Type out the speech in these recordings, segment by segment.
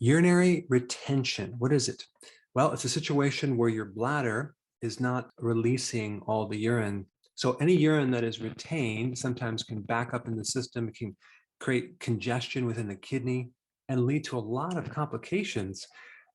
Urinary retention, what is it? Well, it's a situation where your bladder is not releasing all the urine. So any urine that is retained sometimes can back up in the system. It can create congestion within the kidney and lead to a lot of complications.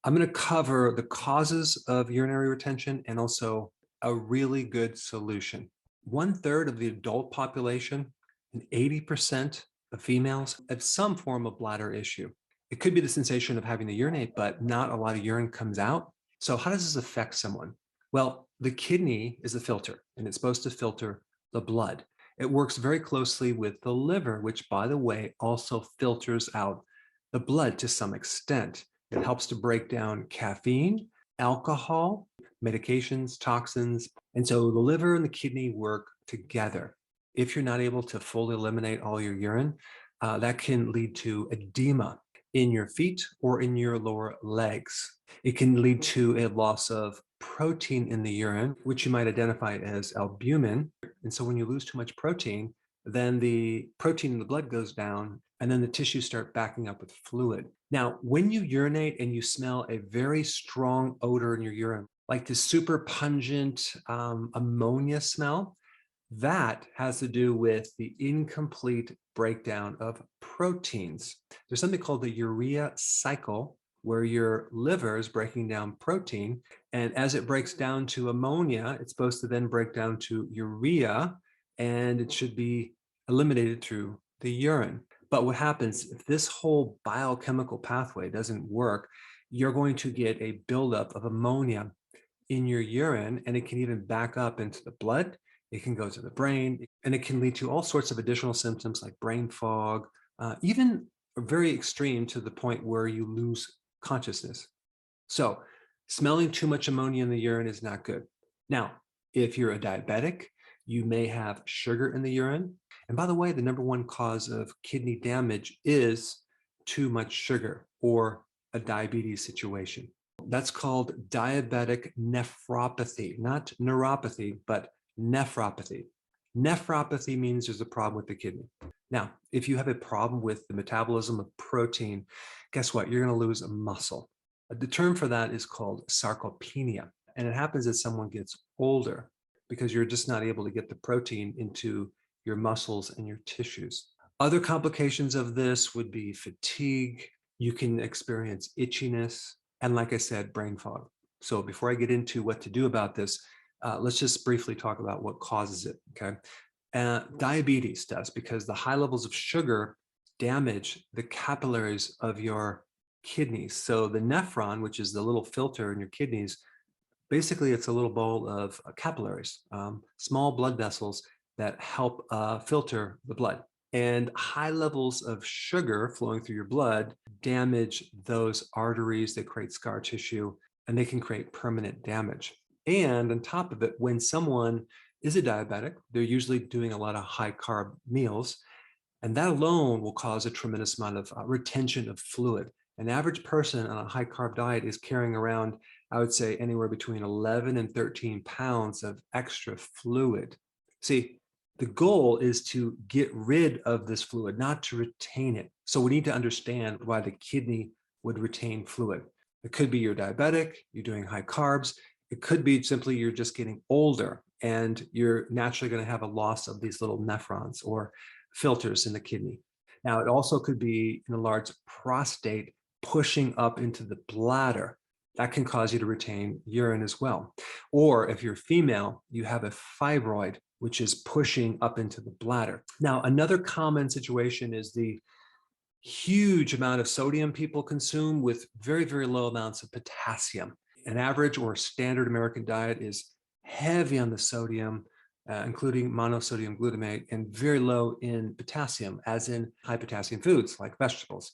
I'm going to cover the causes of urinary retention and also a really good solution. 1/3 of the adult population and 80% of females have some form of bladder issue. It could be the sensation of having to urinate, but not a lot of urine comes out. So how does this affect someone? Well, the kidney is a filter, and it's supposed to filter the blood. It works very closely with the liver, which, by the way, also filters out the blood to some extent. It helps to break down caffeine, alcohol, medications, toxins. And so the liver and the kidney work together. If you're not able to fully eliminate all your urine, that can lead to edema in your feet or in your lower legs. It can lead to a loss of protein in the urine, which you might identify as albumin. And so when you lose too much protein, then the protein in the blood goes down and then the tissues start backing up with fluid. Now, when you urinate and you smell a very strong odor in your urine, like this super pungent ammonia smell, that has to do with the incomplete breakdown of proteins. There's something called the urea cycle, where your liver is breaking down protein. And as it breaks down to ammonia, it's supposed to then break down to urea, and it should be eliminated through the urine. But what happens if this whole biochemical pathway doesn't work, you're going to get a buildup of ammonia in your urine, and it can even back up into the blood. It can go to the brain, and it can lead to all sorts of additional symptoms like brain fog, even very extreme to the point where you lose consciousness. So smelling too much ammonia in the urine is not good. Now, if you're a diabetic, you may have sugar in the urine. And by the way, the number one cause of kidney damage is too much sugar or a diabetes situation. That's called diabetic nephropathy, not neuropathy, but nephropathy. Nephropathy means there's a problem with the kidney. Now, if you have a problem with the metabolism of protein, guess what? You're going to lose a muscle. The term for that is called sarcopenia. And it happens as someone gets older because you're just not able to get the protein into your muscles and your tissues. Other complications of this would be fatigue. You can experience itchiness. And like I said, brain fog. So before I get into what to do about this, let's just briefly talk about what causes it, okay? Diabetes does, because the high levels of sugar damage the capillaries of your kidneys. So the nephron, which is the little filter in your kidneys, basically it's a little bowl of capillaries, small blood vessels that help filter the blood. And high levels of sugar flowing through your blood damage those arteries. They create scar tissue, and they can create permanent damage. And on top of it, when someone is a diabetic, they're usually doing a lot of high carb meals, and that alone will cause a tremendous amount of retention of fluid. An average person on a high carb diet is carrying around, I would say, anywhere between 11 and 13 pounds of extra fluid. See, the goal is to get rid of this fluid, not to retain it. So we need to understand why the kidney would retain fluid. It could be you're diabetic, you're doing high carbs. It could be simply you're just getting older and you're naturally going to have a loss of these little nephrons or filters in the kidney. Now, it also could be an enlarged prostate pushing up into the bladder. That can cause you to retain urine as well. Or if you're female, you have a fibroid, which is pushing up into the bladder. Now, another common situation is the huge amount of sodium people consume with very, very low amounts of potassium. An average or standard American diet is heavy on the sodium, including monosodium glutamate, and very low in potassium, as in high potassium foods like vegetables.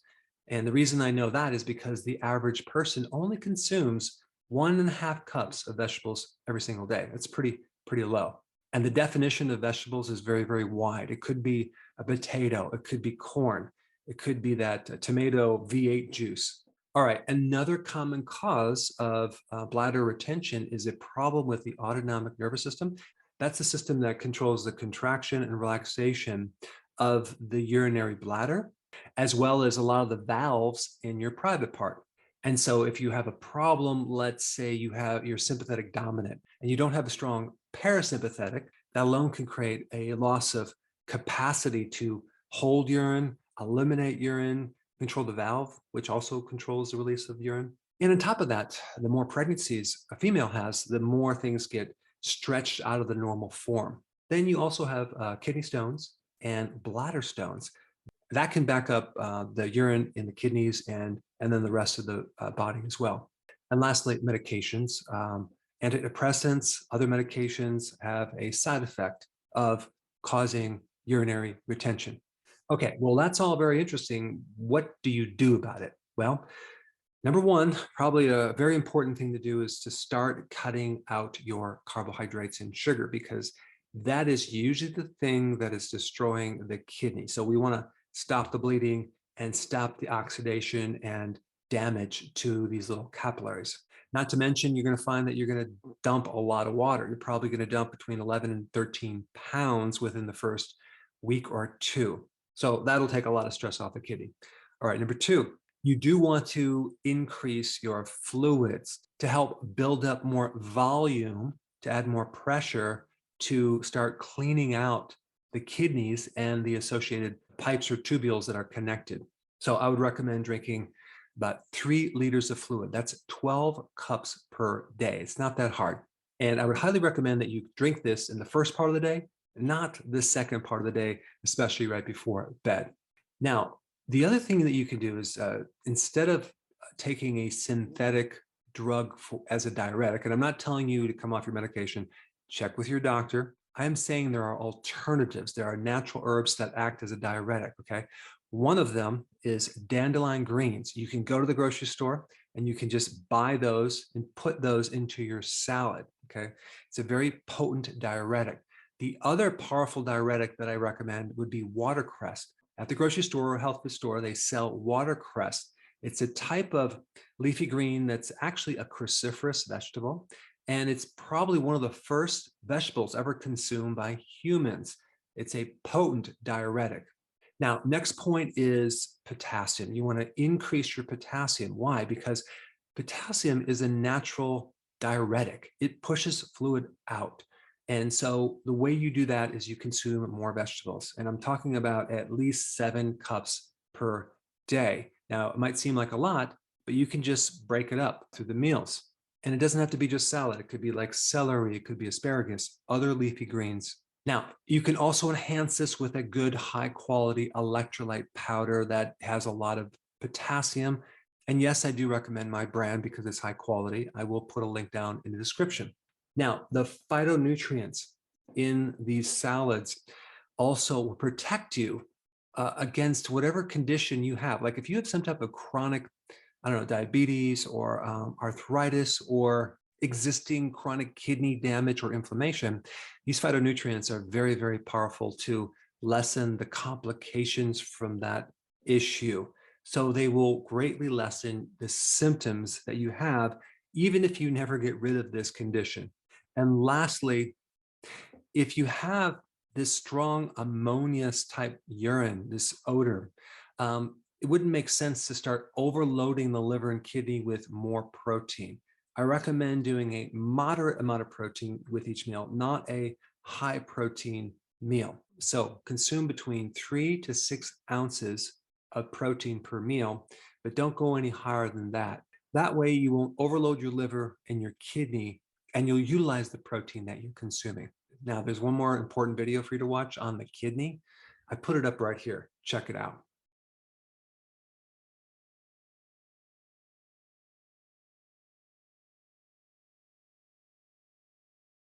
And the reason I know that is because the average person only consumes 1.5 cups of vegetables every single day. That's pretty low. And the definition of vegetables is very, very wide. It could be a potato, it could be corn, it could be that tomato V8 juice. All right, another common cause of bladder retention is a problem with the autonomic nervous system. That's the system that controls the contraction and relaxation of the urinary bladder. as well as a lot of the valves in your private part. And so if you have a problem, let's say you have your sympathetic dominant and you don't have a strong parasympathetic, that alone can create a loss of capacity to hold urine, eliminate urine, control the valve, which also controls the release of urine. And on top of that, the more pregnancies a female has, the more things get stretched out of the normal form. Then you also have kidney stones and bladder stones. That can back up the urine in the kidneys and then the rest of the body as well. And lastly, medications. Antidepressants, other medications have a side effect of causing urinary retention. Okay, well, that's all very interesting. What do you do about it? Well, number one, probably a very important thing to do is to start cutting out your carbohydrates and sugar, because that is usually the thing that is destroying the kidney. So we want to stop the bleeding and stop the oxidation and damage to these little capillaries. Not to mention, you're going to find that you're going to dump a lot of water. You're probably going to dump between 11 and 13 pounds within the first week or two. So that'll take a lot of stress off the kidney. All right, number two, you do want to increase your fluids to help build up more volume, to add more pressure, to start cleaning out the kidneys and the associated pipes or tubules that are connected. So I would recommend drinking about 3 liters of fluid. That's 12 cups per day. It's not that hard. And I would highly recommend that you drink this in the first part of the day, not the second part of the day, especially right before bed. Now, the other thing that you can do is instead of taking a synthetic drug as a diuretic, and I'm not telling you to come off your medication, check with your doctor. I am saying there are alternatives. There are natural herbs that act as a diuretic, okay? One of them is dandelion greens. You can go to the grocery store and you can just buy those and put those into your salad, okay? It's a very potent diuretic. The other powerful diuretic that I recommend would be watercress. At the grocery store or health food store, they sell watercress. It's a type of leafy green that's actually a cruciferous vegetable. And it's probably one of the first vegetables ever consumed by humans. It's a potent diuretic. Now, next point is potassium. You want to increase your potassium. Why? Because potassium is a natural diuretic. It pushes fluid out. And so the way you do that is you consume more vegetables. And I'm talking about at least 7 cups per day. Now, it might seem like a lot, but you can just break it up through the meals. And it doesn't have to be just salad. It could be like celery, it could be asparagus, other leafy greens. Now, you can also enhance this with a good high quality electrolyte powder that has a lot of potassium. And yes, I do recommend my brand because it's high quality. I will put a link down in the description. Now, the phytonutrients in these salads also will protect you against whatever condition you have. Like if you have some type of chronic, I don't know, diabetes or arthritis or existing chronic kidney damage or inflammation, these phytonutrients are very, very powerful to lessen the complications from that issue. So they will greatly lessen the symptoms that you have, even if you never get rid of this condition. And lastly, if you have this strong ammonious type urine, this odor, it wouldn't make sense to start overloading the liver and kidney with more protein. I recommend doing a moderate amount of protein with each meal, not a high protein meal. So consume between 3 to 6 ounces of protein per meal, but don't go any higher than that. That way you won't overload your liver and your kidney, and you'll utilize the protein that you're consuming. Now, there's one more important video for you to watch on the kidney. I put it up right here. Check it out.